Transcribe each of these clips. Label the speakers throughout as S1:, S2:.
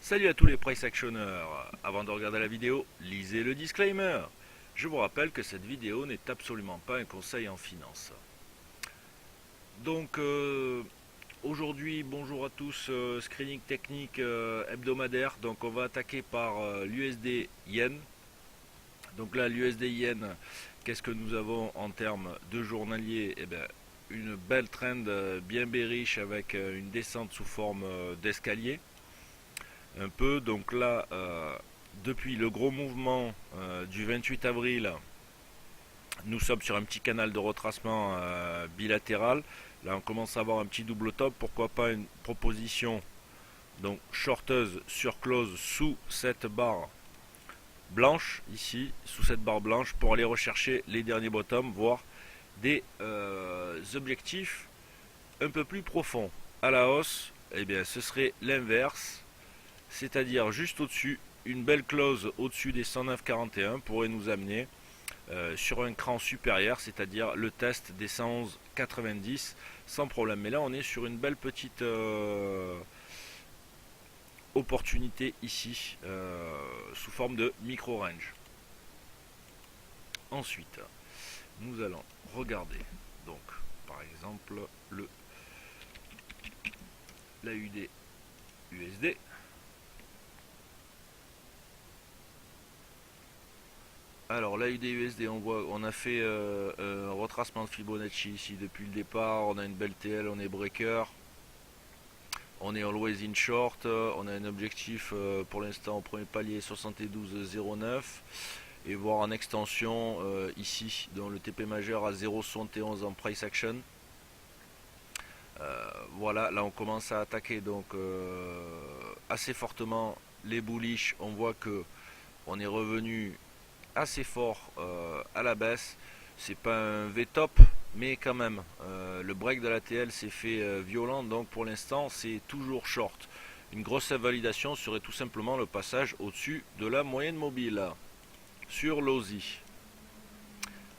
S1: Salut à tous les price actionneurs. Avant de regarder la vidéo, lisez le disclaimer. Je vous rappelle que cette vidéo n'est absolument pas un conseil en finance. Donc aujourd'hui, bonjour à tous, screening technique hebdomadaire. Donc on va attaquer par l'USD Yen. Donc là, l'USD Yen, qu'est-ce que nous avons en termes de journalier? Eh bien, une belle trend bien bearish avec une descente sous forme d'escalier. Un peu. Donc là, depuis le gros mouvement du 28 avril, nous sommes sur un petit canal de retracement bilatéral. Là, on commence à avoir un petit double top. Pourquoi pas une proposition donc shorteuse sur close sous cette barre blanche ici, sous cette barre blanche, pour aller rechercher les derniers bottoms, voire des objectifs un peu plus profonds. À la hausse, eh bien, ce serait l'inverse. C'est-à-dire juste au-dessus, une belle close au-dessus des 109,41 pourrait nous amener sur un cran supérieur, c'est-à-dire le test des 111,90 sans problème. Mais là, on est sur une belle petite opportunité ici, sous forme de micro-range. Ensuite, nous allons regarder, donc, par exemple, l'AUD USD. Alors l'AUD USD, on a fait un retracement de Fibonacci ici depuis le départ. On a une belle TL, on est breaker, on est always in short. On a un objectif pour l'instant au premier palier 72,09 et voir en extension ici dans le TP majeur à 0,71 en price action. Voilà, là on commence à attaquer donc assez fortement les bullish. On voit que on est revenu assez fort à la baisse. C'est pas un V-top, mais quand même, le break de la TL s'est fait violent, donc pour l'instant c'est toujours short. Une grosse validation serait tout simplement le passage au-dessus de la moyenne mobile sur l'OSI.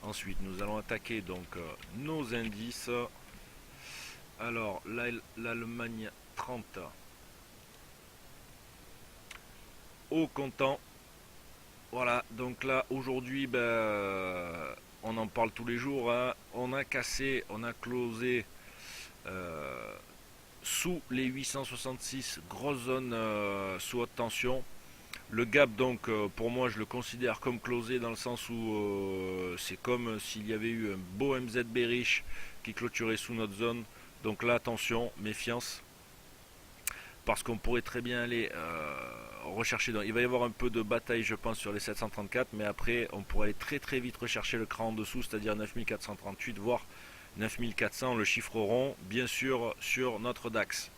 S1: Ensuite, nous allons attaquer donc nos indices. Alors, l'Allemagne 30 au comptant. Voilà, donc là aujourd'hui, on en parle tous les jours. Hein. On a cassé, on a closé sous les 866, grosse zone sous haute tension. Le gap, donc, pour moi, je le considère comme closé dans le sens où c'est comme s'il y avait eu un beau MZ bearish qui clôturait sous notre zone. Donc là, attention, méfiance. Parce qu'on pourrait très bien aller rechercher. Il va y avoir un peu de bataille, je pense, sur les 734, mais après, on pourrait aller très très vite rechercher le cran en dessous, c'est-à-dire 9438, voire 9400, le chiffre rond, bien sûr, sur notre DAX.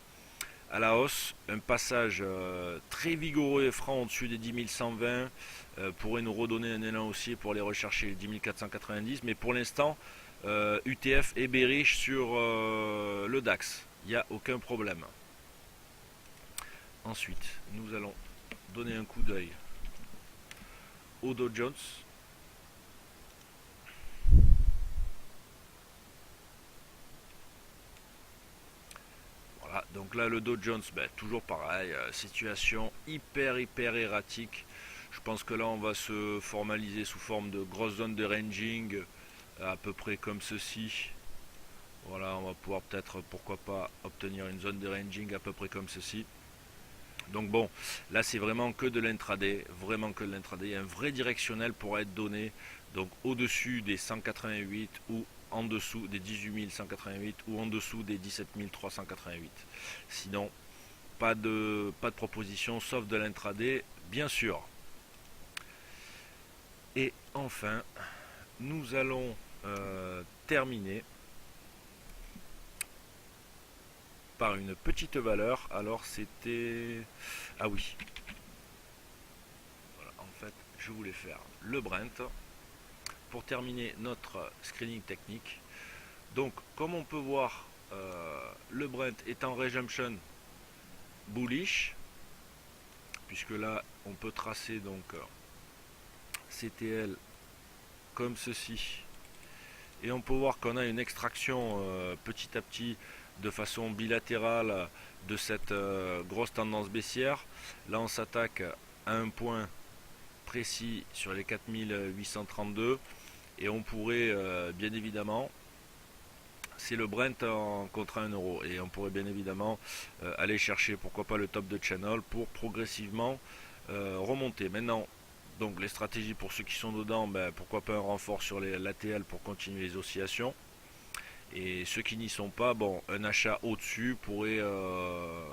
S1: À la hausse, un passage très vigoureux et franc au-dessus des 10 120 pourrait nous redonner un élan haussier pour aller rechercher les 10 490, mais pour l'instant, UTF est bearish sur le DAX, il n'y a aucun problème. Ensuite, nous allons donner un coup d'œil au Dow Jones. Voilà, donc là le Dow Jones, toujours pareil, situation hyper erratique. Je pense que là on va se formaliser sous forme de grosse zone de ranging, à peu près comme ceci. Voilà, on va pouvoir peut-être, pourquoi pas, obtenir une zone de ranging à peu près comme ceci. Donc bon, là c'est vraiment que de l'intraday, vraiment que de l'intraday. Un vrai directionnel pourra être donné, donc au-dessus des 188 ou en dessous des 18 188 ou en dessous des 17 388. Sinon, pas de proposition sauf de l'intraday, bien sûr. Et enfin, nous allons terminer par une petite valeur. Alors c'était... Ah oui. Voilà, en fait, je voulais faire le Brent pour terminer notre screening technique. Donc, comme on peut voir, le Brent est en resumption bullish, puisque là, on peut tracer donc CTL comme ceci. Et on peut voir qu'on a une extraction petit à petit de façon bilatérale de cette grosse tendance baissière. Là on s'attaque à un point précis sur les 4832 et on pourrait bien évidemment, c'est le Brent contre 1 euro, et on pourrait bien évidemment aller chercher pourquoi pas le top de channel pour progressivement remonter. Maintenant, donc les stratégies pour ceux qui sont dedans, ben, pourquoi pas un renfort sur l'ATL pour continuer les oscillations. Et ceux qui n'y sont pas, bon, un achat au-dessus pourrait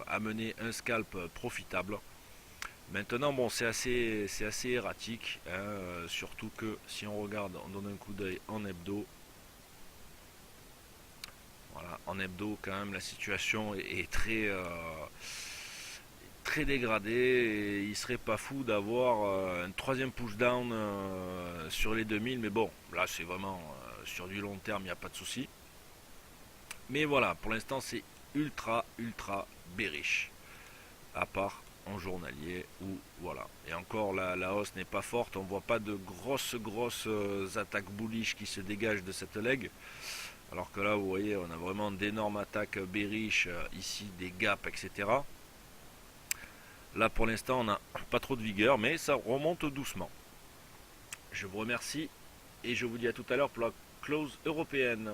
S1: amener un scalp profitable. Maintenant, bon, c'est assez erratique, hein, surtout que si on regarde, on donne un coup d'œil en hebdo. Voilà, en hebdo, quand même, la situation est très, très dégradée. Et il serait pas fou d'avoir un troisième push-down sur les 2000. Mais bon, là, c'est vraiment sur du long terme, il n'y a pas de souci. Mais voilà, pour l'instant, c'est ultra, ultra bearish. À part en journalier où voilà. Et encore la hausse n'est pas forte, on voit pas de grosses attaques bullish qui se dégagent de cette leg. Alors que là vous voyez on a vraiment d'énormes attaques bearish ici, des gaps, etc. Là pour l'instant on n'a pas trop de vigueur, mais ça remonte doucement. Je vous remercie et je vous dis à tout à l'heure pour la close européenne.